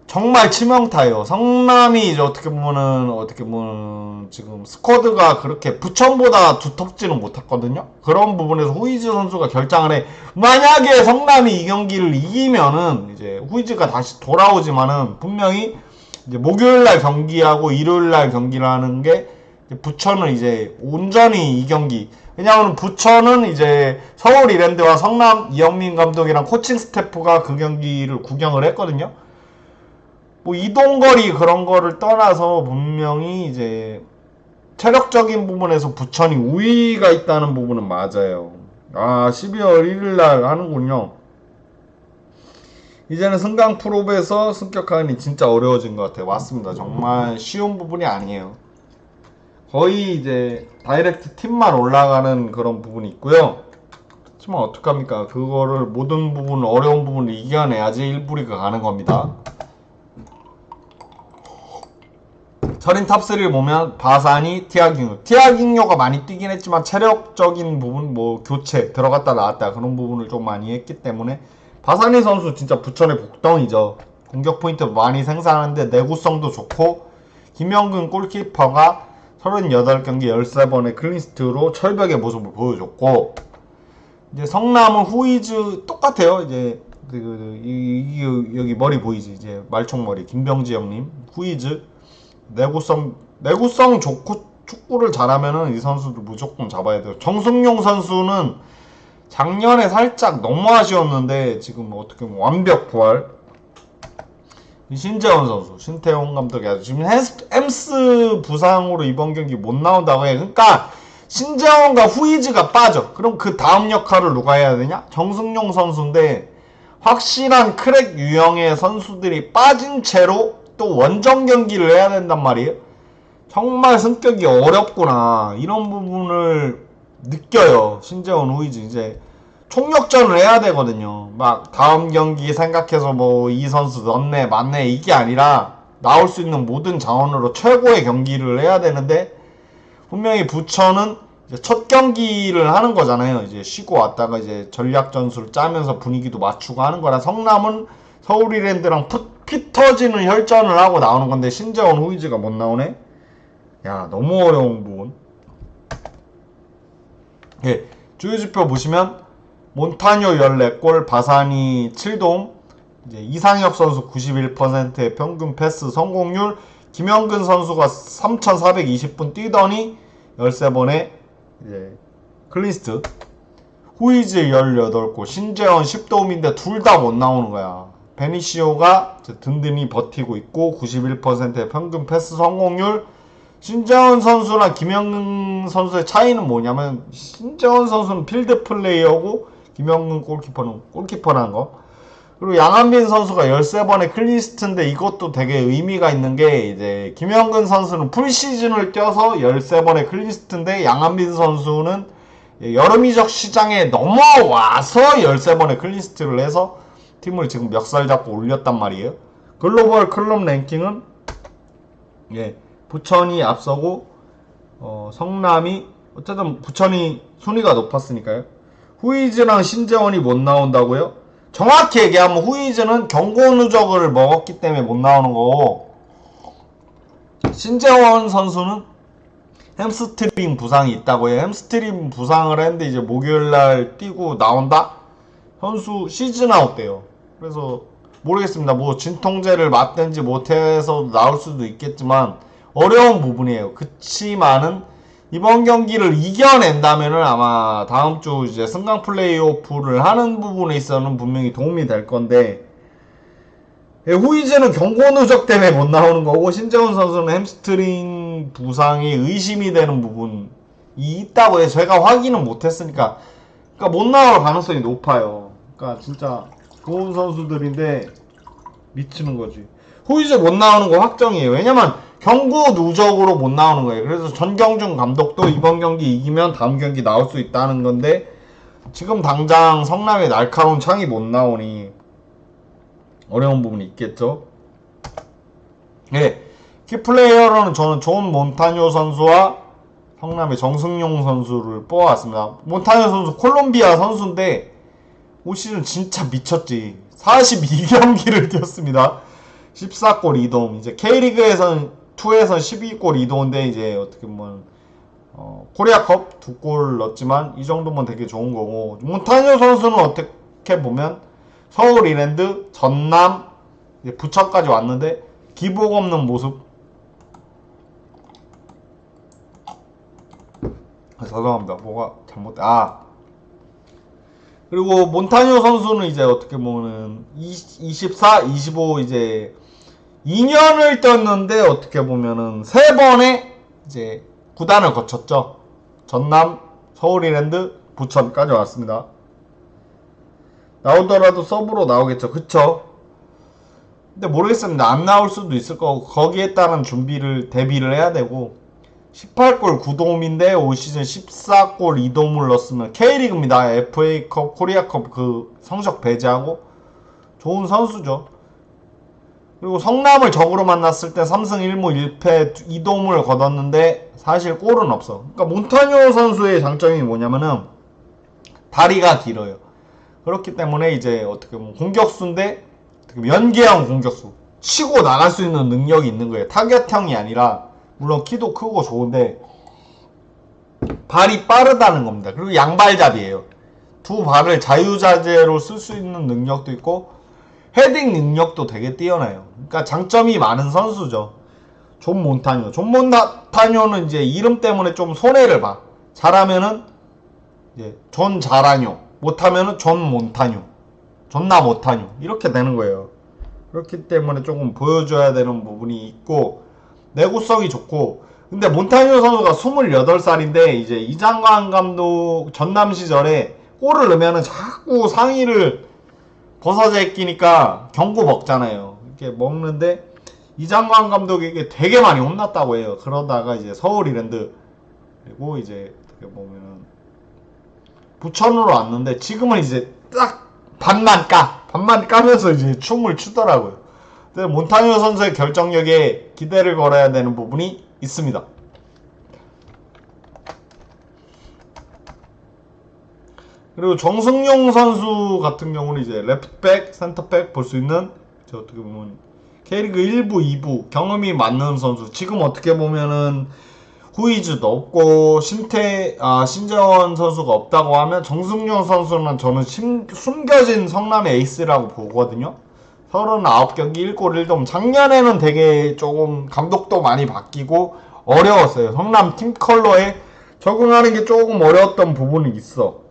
정말 치명타예요. 성남이 이제 어떻게 보면 지금 스쿼드가 그렇게 부천보다 두텁지는 못했거든요. 그런 부분에서 후이즈 선수가 결장을 해. 만약에 성남이 이 경기를 이기면은 이제 후이즈가 다시 돌아오지만은 분명히 이제 목요일날 경기하고 일요일날 경기를 하는 게, 부천은 이제 온전히 이 경기. 왜냐하면 부천은 이제 서울 이랜드와 성남 이영민 감독이랑 코칭 스태프가 그 경기를 구경을 했거든요. 뭐 이동거리 그런 거를 떠나서 분명히 이제 체력적인 부분에서 부천이 우위가 있다는 부분은 맞아요. 12월 1일날 하는군요. 이제는 승강 프로에서 승격하기 진짜 어려워진 것 같아요. 맞습니다. 정말 쉬운 부분이 아니에요. 거의 이제 다이렉트 팀만 올라가는 그런 부분이 있고요. 하지만 어떡합니까? 그거를 모든 부분, 어려운 부분을 이겨내야지 1부 리그 가는 겁니다. 저린 탑3를 보면 바사니, 티아깅요가 많이 뛰긴 했지만 체력적인 부분, 뭐 교체 들어갔다 나왔다 그런 부분을 좀 많이 했기 때문에 바사니 선수 진짜 부천의 복덩이죠. 공격 포인트 많이 생산하는데 내구성도 좋고, 김영근 골키퍼가 38경기 13번의 클린스트로 철벽의 모습을 보여줬고, 이제 성남은 후이즈 똑같아요. 이제 여기 머리 보이지? 이제 말총머리 김병지 형님 후이즈. 내구성 좋고 축구를 잘하면은 이 선수도 무조건 잡아야 돼요. 정승용 선수는 작년에 살짝 너무 아쉬웠는데 지금 어떻게 보면 완벽 부활. 신재원 선수, 신태용 감독이 아주 지금 햄스 부상으로 이번 경기 못 나온다고 해. 그러니까 신재원과 후이즈가 빠져. 그럼 그 다음 역할을 누가 해야 되냐? 정승용 선수인데, 확실한 크랙 유형의 선수들이 빠진 채로 또 원정 경기를 해야 된단 말이에요. 정말 승격이 어렵구나, 이런 부분을 느껴요. 신재원, 후이즈 이제 총력전을 해야 되거든요. 막 다음 경기 생각해서 뭐 이 선수 넣네 맞네 이게 아니라 나올 수 있는 모든 자원으로 최고의 경기를 해야 되는데, 분명히 부천은 이제 첫 경기를 하는 거잖아요. 이제 쉬고 왔다가 이제 전략 전술을 짜면서 분위기도 맞추고 하는 거라, 성남은 서울 이랜드랑 피 터지는 혈전을 하고 나오는 건데 신재원, 후이즈가 못 나오네. 야, 너무 어려운 부분. 예, 주요지표 보시면 몬타뇨 14골, 바사니 7도움, 이제 이상혁 선수 91%의 평균 패스 성공률, 김영근 선수가 3,420분 뛰더니 13번의 이제 클린스트, 후이즈 18골, 신재원 10도움인데 둘 다 못 나오는 거야. 베니시오가 든든히 버티고 있고 91%의 평균 패스 성공률, 신재원 선수랑 김영근 선수의 차이는 뭐냐면 신재원 선수는 필드 플레이어고 김영근 골키퍼는 골키퍼라는 거. 그리고 양한빈 선수가 13번의 클리스트인데 이것도 되게 의미가 있는 게 이제 김영근 선수는 풀시즌을 뛰어서 13번의 클리스트인데 양한빈 선수는 여름 이적 시장에 넘어와서 13번의 클리스트를 해서 팀을 지금 멱살 잡고 올렸단 말이에요. 글로벌 클럽 랭킹은 부천이 앞서고 성남이 어쨌든 부천이 순위가 높았으니까요. 후이즈랑 신재원이 못 나온다고요? 정확히 얘기하면 후이즈는 경고 누적을 먹었기 때문에 못 나오는 거고 신재원 선수는 햄스트링 부상이 있다고 해요. 햄스트링 부상을 했는데 이제 목요일날 뛰고 나온다? 선수 시즌 아웃 돼요. 그래서 모르겠습니다. 뭐 진통제를 맞든지 못해서 나올 수도 있겠지만 어려운 부분이에요. 그치만은 이번 경기를 이겨낸다면은 아마 다음 주 이제 승강 플레이오프를 하는 부분에 있어서는 분명히 도움이 될 건데 후이즈는 경고 누적 때문에 못 나오는 거고 신재원 선수는 햄스트링 부상이 의심이 되는 부분이 있다고 해서 제가 확인은 못했으니까 그러니까 못 나올 가능성이 높아요. 그러니까 진짜 좋은 선수들인데 미치는 거지. 후이즈 못 나오는 거 확정이에요. 왜냐면 경고 누적으로 못 나오는 거예요. 그래서 전경준 감독도 이번 경기 이기면 다음 경기 나올 수 있다는 건데 지금 당장 성남의 날카로운 창이 못 나오니 어려운 부분이 있겠죠. 키플레이어로는 저는 존 몬타뇨 선수와 성남의 정승용 선수를 뽑아왔습니다. 몬타뇨 선수 콜롬비아 선수인데 올 시즌 진짜 미쳤지. 42경기를 뛰었습니다. 14골 2도움. 이제 K리그에선 2에선 12골 2도인데 이제 어떻게 보면 코리아컵 2골 넣었지만 이 정도면 되게 좋은 거고 몬타뇨 선수는 어떻게 보면 서울 이랜드, 전남, 부천까지 왔는데 기복 없는 모습. 죄송합니다. 뭐가 잘못돼. 그리고 몬타뇨 선수는 이제 어떻게 보면은 24, 25 이제 2년을 뛰었는데 어떻게 보면은 3번의 이제 구단을 거쳤죠. 전남, 서울이랜드, 부천까지 왔습니다. 나오더라도 서브로 나오겠죠. 그쵸? 근데 모르겠습니다. 안 나올 수도 있을 거고 거기에 따른 대비를 해야 되고 18골 9도움인데 올 시즌 14골 2도움을 넣었으면 K리그입니다. FA컵, 코리아컵 그 성적 배제하고 좋은 선수죠. 그리고 성남을 적으로 만났을 때 3승 1무 1패 2도움을 거뒀는데 사실 골은 없어. 그러니까 몬타뇨 선수의 장점이 뭐냐면은 다리가 길어요. 그렇기 때문에 이제 어떻게 보면 공격수인데 연계형 공격수 치고 나갈 수 있는 능력이 있는 거예요. 타겟형이 아니라 물론 키도 크고 좋은데 발이 빠르다는 겁니다. 그리고 양발잡이에요. 두 발을 자유자재로 쓸 수 있는 능력도 있고 헤딩 능력도 되게 뛰어나요. 그러니까 장점이 많은 선수죠. 존 몬타뇨. 존 몬타뇨는 이제 이름 때문에 좀 손해를 봐. 잘하면은 존 자라뇨, 못하면은 존 몬타뇨, 존나 못하뇨 이렇게 되는 거예요. 그렇기 때문에 조금 보여줘야 되는 부분이 있고 내구성이 좋고 근데 몬타뇨 선수가 28살인데 이제 이장관 감독 전남 시절에 골을 넣으면은 자꾸 상의를 벗어져 끼니까 경고 먹잖아요. 이렇게 먹는데 이장관 감독에게 되게 많이 혼났다고 해요. 그러다가 이제 서울 이랜드 그리고 이제 어떻게 보면은 부천으로 왔는데 지금은 이제 딱 반만 까면서 이제 춤을 추더라고요. 근데 몬타뇨 선수의 결정력에 기대를 걸어야 되는 부분이 있습니다. 그리고 정승용 선수 같은 경우는 이제 레프트백, 센터백 볼 수 있는 어떻게 보면 K리그 1부, 2부 경험이 많은 선수. 지금 어떻게 보면은 후이즈도 없고 신재원 선수가 없다고 하면 정승용 선수는 저는 숨겨진 성남의 에이스라고 보거든요. 39경기 1골 1도움. 작년에는 되게 조금 감독도 많이 바뀌고 어려웠어요. 성남 팀 컬러에 적응하는 게 조금 어려웠던 부분이 있어.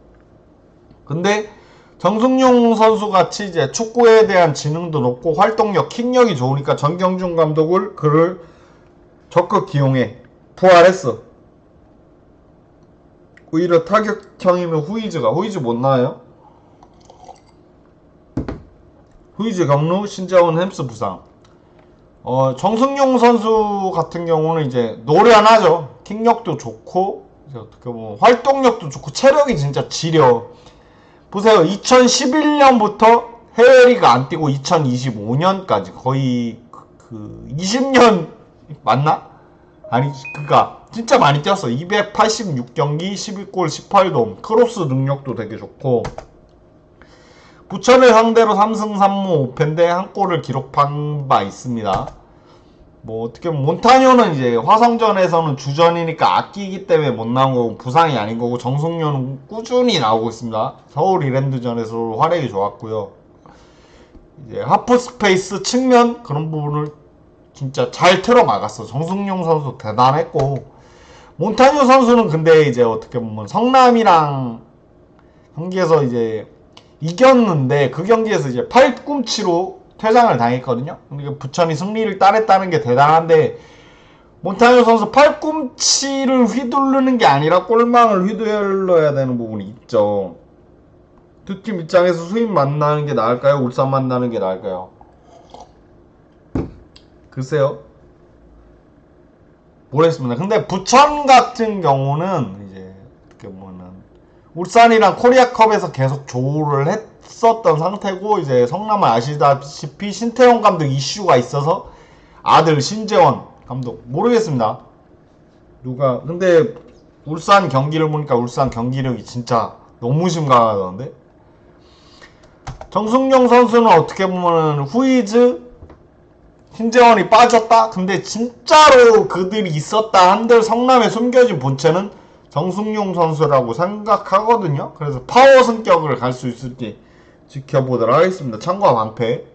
근데 정승용 선수 같이 이제 축구에 대한 지능도 높고 활동력, 킥력이 좋으니까 전경준 감독을 그를 적극 기용해. 부활했어. 오히려 타격형이면 후이즈 못 나와요? 후이즈 경루, 신재원 햄스 부상. 정승용 선수 같은 경우는 이제 노련하죠. 킥력도 좋고, 이제 어떻게 보면 활동력도 좋고, 체력이 진짜 지려. 보세요. 2011년부터 해외리그 안 뛰고 2025년까지 거의 20년 맞나? 아니, 그니까 진짜 많이 뛰었어. 286경기, 12골, 18돔. 크로스 능력도 되게 좋고, 부천을 상대로 3승 3무 5패인데 한 골을 기록한 바 있습니다. 뭐 어떻게 보면 몬타뇨는 이제 화성전에서는 주전이니까 아끼기 때문에 못 나온 거고 부상이 아닌 거고, 정승료는 꾸준히 나오고 있습니다. 서울 이랜드전에서 활약이 좋았고요. 이제 하프 스페이스 측면 그런 부분을 진짜 잘 틀어 막았어. 정승용 선수 대단했고, 몬타뇨 선수는 근데 이제 어떻게 보면 성남이랑 경기에서 이제 이겼는데 그 경기에서 이제 팔꿈치로 퇴장을 당했거든요. 그러니까 부천이 승리를 따냈다는 게 대단한데, 몬타뇨 선수 팔꿈치를 휘두르는 게 아니라 골망을 휘둘러야 되는 부분이 있죠. 두 팀 입장에서 수입 만나는 게 나을까요? 울산 만나는 게 나을까요? 글쎄요. 모르겠습니다. 근데 부천 같은 경우는 이제 어떻게 보면은 울산이랑 코리아컵에서 계속 조우를 했었던 상태고, 이제 성남은 아시다시피 신태용 감독 이슈가 있어서 아들 신재원 감독 모르겠습니다. 누가 근데 울산 경기를 보니까 울산 경기력이 진짜 너무 심각하던데. 정승용 선수는 어떻게 보면 후이즈 신재원이 빠졌다? 근데 진짜로 그들이 있었다 한들 성남에 숨겨진 본체는 정승용 선수라고 생각하거든요. 그래서 파워 성격을 갈 수 있을지 지켜보도록 하겠습니다. 참고와 방패.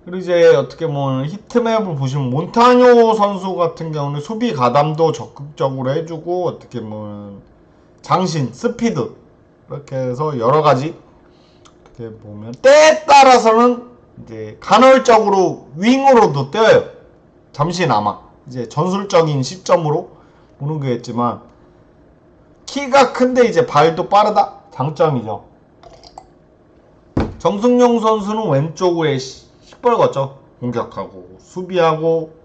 그리고 이제 어떻게 보면 히트맵을 보시면 몬타뇨 선수 같은 경우는 수비 가담도 적극적으로 해주고, 어떻게 보면 장신, 스피드 이렇게 해서 여러가지 어떻게 보면 때에 따라서는 이제 간헐적으로 윙으로도 뛰어요. 잠시나마 이제 전술적인 시점으로 보는 거겠지만, 키가 큰데 이제 발도 빠르다? 장점이죠. 정승용 선수는 왼쪽에 시뻘겋죠. 공격하고 수비하고,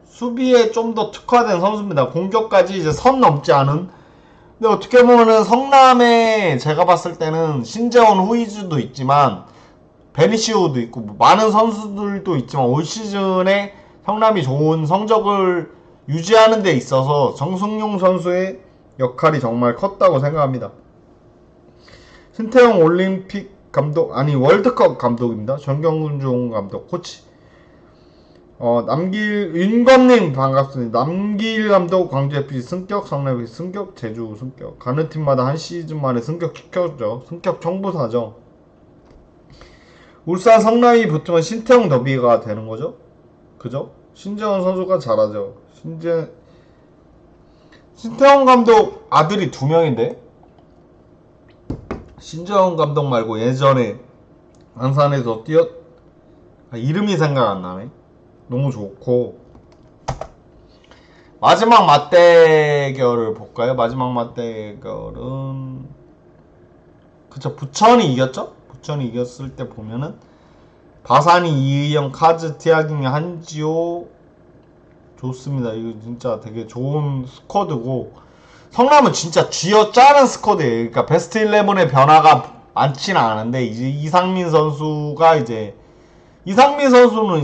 수비에 좀 더 특화된 선수입니다. 공격까지 이제 선 넘지 않은. 근데 어떻게 보면은 성남에 제가 봤을 때는 신재원 후이즈도 있지만 베니시오도 있고 뭐 많은 선수들도 있지만, 올 시즌에 성남이 좋은 성적을 유지하는 데 있어서 정승용 선수의 역할이 정말 컸다고 생각합니다. 신태용 올림픽 감독, 아니 월드컵 감독입니다. 정경준 감독 코치. 윤건님 반갑습니다. 남길 감독 광주FC 승격, 성남FC 승격, 제주 승격. 가는 팀마다 한 시즌 만에 승격 시켰죠. 승격 청부사죠. 울산 성남이 붙으면 신태용 더비가 되는 거죠. 그죠? 신재원 선수가 잘하죠. 신태용 감독 아들이 2명인데, 신재원 감독 말고 예전에 안산에서 이름이 생각 안 나네. 너무 좋고. 마지막 맞대결을 볼까요? 마지막 맞대결은 그쵸, 부천이 이겼죠? 부천이 이겼을 때 보면은 바산이 이의영, 카즈, 티아깅, 한지호 좋습니다. 이거 진짜 되게 좋은 스쿼드고, 성남은 진짜 쥐어짜는 스쿼드예요. 그러니까 베스트 11의 변화가 많지는 않은데, 이제 이상민 선수는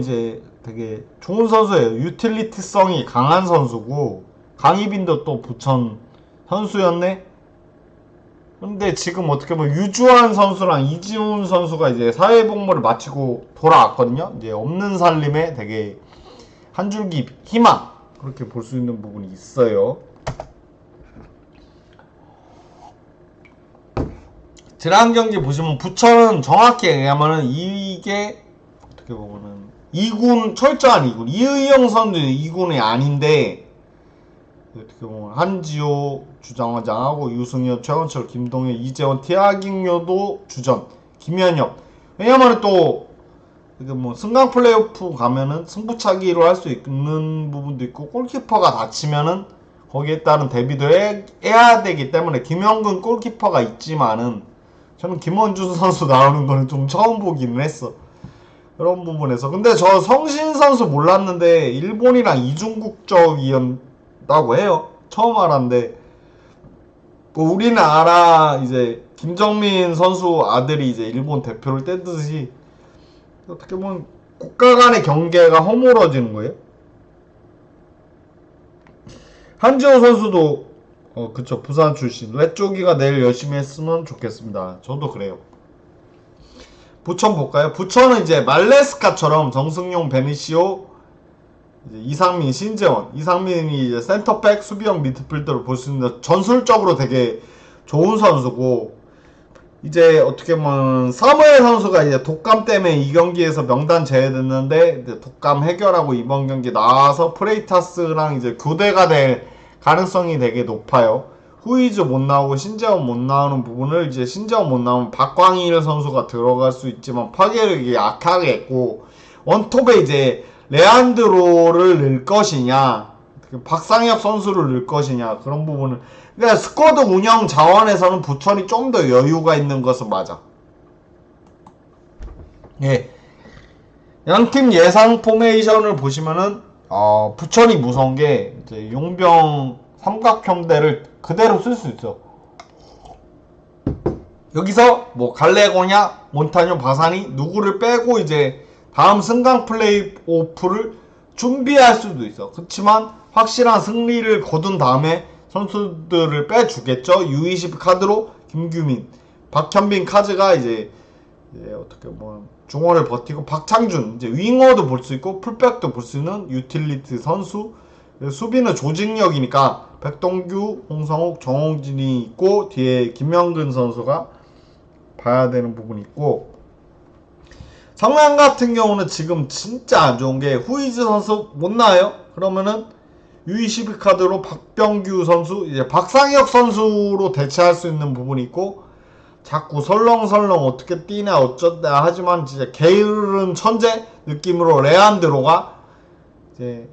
이제 되게 좋은 선수예요. 유틸리티성이 강한 선수고, 강희빈도 또 부천 선수였네. 근데 지금 어떻게 보면 유주환 선수랑 이지훈 선수가 이제 사회복무를 마치고 돌아왔거든요. 이제 없는 살림에 되게 한 줄기 희망, 그렇게 볼 수 있는 부분이 있어요. 지난 경기 보시면 부천은 정확히 얘기하면은 이게 어떻게 보면은 2군, 철저한 2군, 이의영 선수 2군이 아닌데, 어떻게 보면 한지호 주장화장하고 유승현, 최원철, 김동현, 이재원, 티아깅요도 주전, 김현엽. 왜냐면 또 이게 뭐 승강 플레이오프 가면은 승부차기로 할 수 있는 부분도 있고 골키퍼가 다치면은 거기에 따른 대비도 해야 되기 때문에 김영근 골키퍼가 있지만은 저는 김원준 선수 나오는 거는 좀 처음 보기는 했어. 그런 부분에서. 근데 저 성신 선수 몰랐는데 일본이랑 이중국적이었다고 해요. 처음 알았는데 뭐 우리는 알아. 이제 김정민 선수 아들이 이제 일본 대표를 떼듯이 어떻게 보면 국가 간의 경계가 허물어지는 거예요. 한지호 선수도 그쵸, 부산 출신. 외쪽이가 내일 열심히 했으면 좋겠습니다. 저도 그래요. 부천 볼까요? 부천은 이제 말레스카처럼 정승용, 베니시오, 이제 이상민, 신재원. 이상민이 이제 센터백, 수비형 미드필더를 볼 수 있는 전술적으로 되게 좋은 선수고, 이제 어떻게 보면 사무엘 선수가 이제 독감 때문에 이 경기에서 명단 제외됐는데 이제 독감 해결하고 이번 경기 나와서 프레이타스랑 이제 교대가 될 가능성이 되게 높아요. 후이즈 못 나오고 신재원 못 나오는 부분을 이제 신재원 못 나오면 박광일 선수가 들어갈 수 있지만 파괴력이 약하겠고, 원톱에 이제 레안드로를 넣을 것이냐 박상혁 선수를 넣을 것이냐, 그런 부분은 그러니까 스쿼드 운영 자원에서는 부천이 좀 더 여유가 있는 것은 맞아. 예. 양팀 예상 포메이션을 보시면은 부천이 무서운 게 이제 용병 삼각형대를 그대로 쓸 수 있어. 여기서 뭐 갈레고냐, 몬타뇨, 바사니 누구를 빼고 이제 다음 승강 플레이오프를 준비할 수도 있어. 그렇지만 확실한 승리를 거둔 다음에 선수들을 빼주겠죠. U20 카드로 김규민, 박현빈 카즈가 이제 어떻게 뭐 중원을 버티고, 박창준 이제 윙어도 볼 수 있고 풀백도 볼 수 있는 유틸리티 선수. 수비는 조직력이니까 백동규, 홍성욱, 정홍진이 있고 뒤에 김명근 선수가 봐야 되는 부분이 있고, 성남 같은 경우는 지금 진짜 안 좋은 게 후이즈 선수 못 나와요. 그러면은 U22 카드로 박병규 선수, 이제 박상혁 선수로 대체할 수 있는 부분이 있고, 자꾸 설렁설렁 어떻게 뛰냐 어쩌다 하지만 진짜 게으른 천재 느낌으로 레안드로가 이제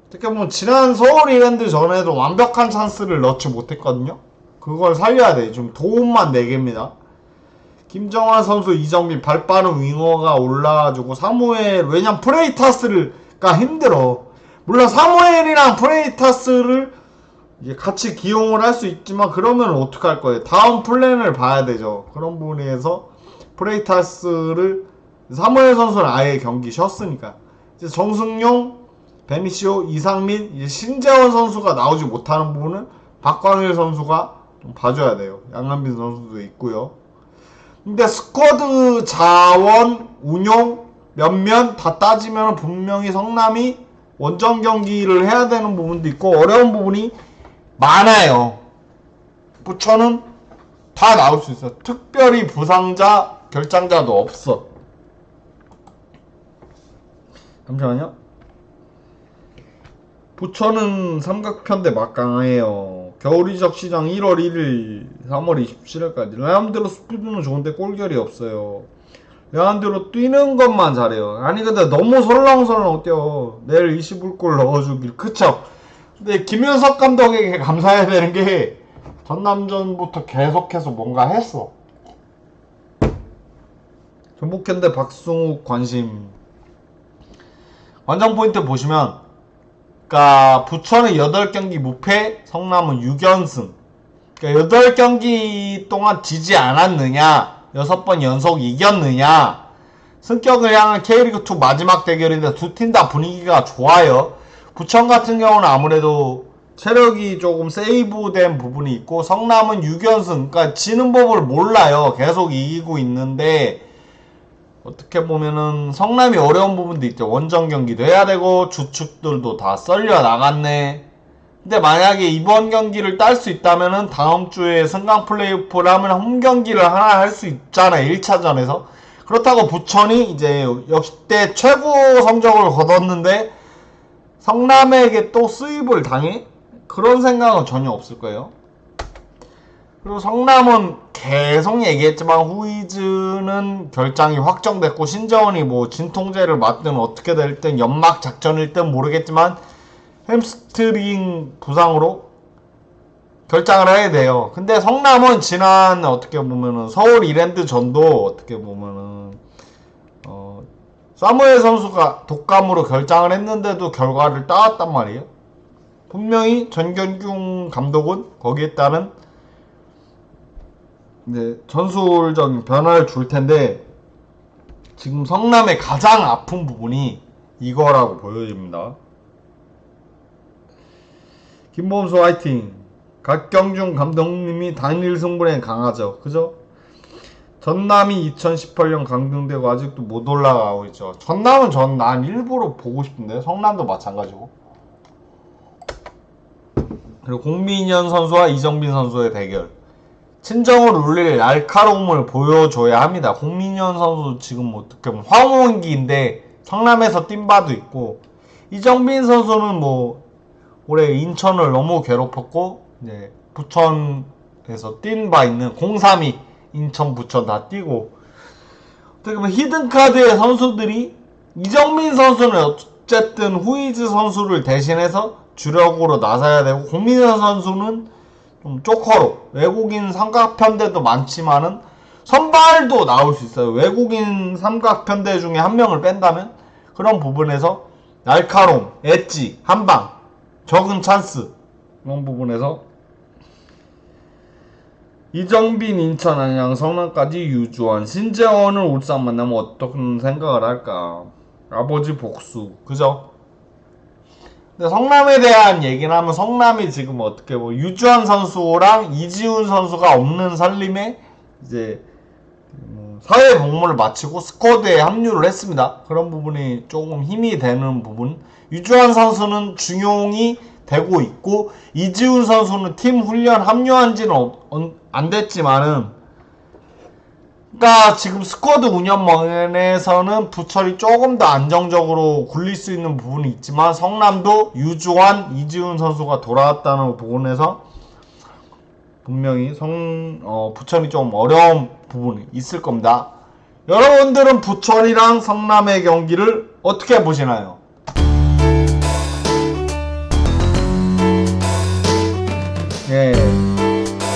어떻게 보면 지난 서울 이랜드 전에도 완벽한 찬스를 넣지 못했거든요. 그걸 살려야 돼. 좀 도움만 4개입니다. 김정환 선수, 이정빈 발빠른 윙어가 올라가지고 사무엘, 왜냐면 프레이타스가 힘들어. 물론 사무엘이랑 프레이타스를 이제 같이 기용을 할 수 있지만 그러면 어떡할 거예요? 다음 플랜을 봐야 되죠. 그런 부분에서 프레이타스를, 사무엘 선수는 아예 경기 쉬었으니까 이제 정승용, 베니시오, 이상민, 이제 신재원 선수가 나오지 못하는 부분은 박광일 선수가 좀 봐줘야 돼요. 양한빈 선수도 있고요. 근데 스쿼드 자원 운용 몇면 다 따지면 분명히 성남이 원정 경기를 해야 되는 부분도 있고 어려운 부분이 많아요. 부천은 다 나올 수 있어. 특별히 부상자, 결장자도 없어. 잠시만요. 부천은 삼각편대 막강해요. 겨울이적 시장 1월 1일, 3월 27일까지. 레안드로 스피드는 좋은데 골결이 없어요. 레안드로 뛰는 것만 잘해요. 아니 근데 너무 설렁설렁 뛰어. 내일 20골 넣어주길. 그쵸? 근데 김윤석 감독에게 감사해야 되는 게 전남전부터 계속해서 뭔가 했어. 전북현대 박승욱 관심. 관전 포인트 보시면, 그러니까 부천은 8경기 무패, 성남은 6연승. 그러니까 8경기 동안 지지 않았느냐, 6번 연속 이겼느냐. 승격을 향한 K리그2 마지막 대결인데 두 팀 다 분위기가 좋아요. 부천 같은 경우는 아무래도 체력이 조금 세이브된 부분이 있고, 성남은 6연승, 그러니까 지는 법을 몰라요. 계속 이기고 있는데, 어떻게 보면은 성남이 어려운 부분도 있죠. 원정 경기도 해야 되고 주축들도 다 썰려 나갔네. 근데 만약에 이번 경기를 딸 수 있다면은 다음 주에 승강 플레이오프를 하면 홈 경기를 하나 할 수 있잖아요. 1차전에서. 그렇다고 부천이 이제 역대 최고 성적을 거뒀는데 성남에게 또 수입을 당해? 그런 생각은 전혀 없을 거예요. 그리고 성남은 계속 얘기했지만 후이즈는 결장이 확정됐고 신재원이 뭐 진통제를 맞든 어떻게 될든 연막 작전일든 모르겠지만 햄스트링 부상으로 결장을 해야 돼요. 근데 성남은 지난 어떻게 보면은 서울 이랜드 전도 어떻게 보면은 사무엘 선수가 독감으로 결장을 했는데도 결과를 따왔단 말이에요. 분명히 전경균 감독은 거기에 따른 전술적인 변화를 줄 텐데 지금 성남의 가장 아픈 부분이 이거라고 보여집니다. 김범수 화이팅. 각경준 감독님이 단일 승부에 강하죠. 그죠? 전남이 2018년 강등되고 아직도 못 올라가고 있죠. 전남은 난 일부러 보고 싶은데 성남도 마찬가지고. 그리고 공민현 선수와 이정빈 선수의 대결. 친정을 울릴 날카로움을 보여줘야 합니다. 공민현 선수 지금 어떻게 보면 황혼기인데 성남에서 뛴 바도 있고, 이정빈 선수는 뭐 올해 인천을 너무 괴롭혔고 이제 부천에서 뛴 바 있는 032 인천 부천 다 뛰고, 어떻게 보면 히든카드의 선수들이 이정빈 선수는 어쨌든 후이즈 선수를 대신해서 주력으로 나서야 되고, 공민현 선수는 좀 조커로 외국인 삼각편대도 많지만은 선발도 나올 수 있어요. 외국인 삼각편대 중에 한 명을 뺀다면 그런 부분에서 날카로움, 엣지, 한방, 적은 찬스 이런 부분에서 이정빈, 인천, 안양, 성남까지 유주원, 신재원을 울산 만나면 어떤 생각을 할까? 아버지 복수, 그죠? 근데 성남에 대한 얘기를 하면 성남이 지금 어떻게 뭐 유주환 선수랑 이지훈 선수가 없는 살림에 이제 사회 복무를 마치고 스쿼드에 합류를 했습니다. 그런 부분이 조금 힘이 되는 부분. 유주환 선수는 중용이 되고 있고, 이지훈 선수는 팀 훈련 합류한 지는 안 됐지만은, 그러니까 지금 스쿼드 운영 면에서는 부철이 조금 더 안정적으로 굴릴 수 있는 부분이 있지만, 성남도 유주환, 이지훈 선수가 돌아왔다는 부분에서 분명히 부천이 좀 어려운 부분이 있을 겁니다. 여러분들은 부천이랑 성남의 경기를 어떻게 보시나요? 예.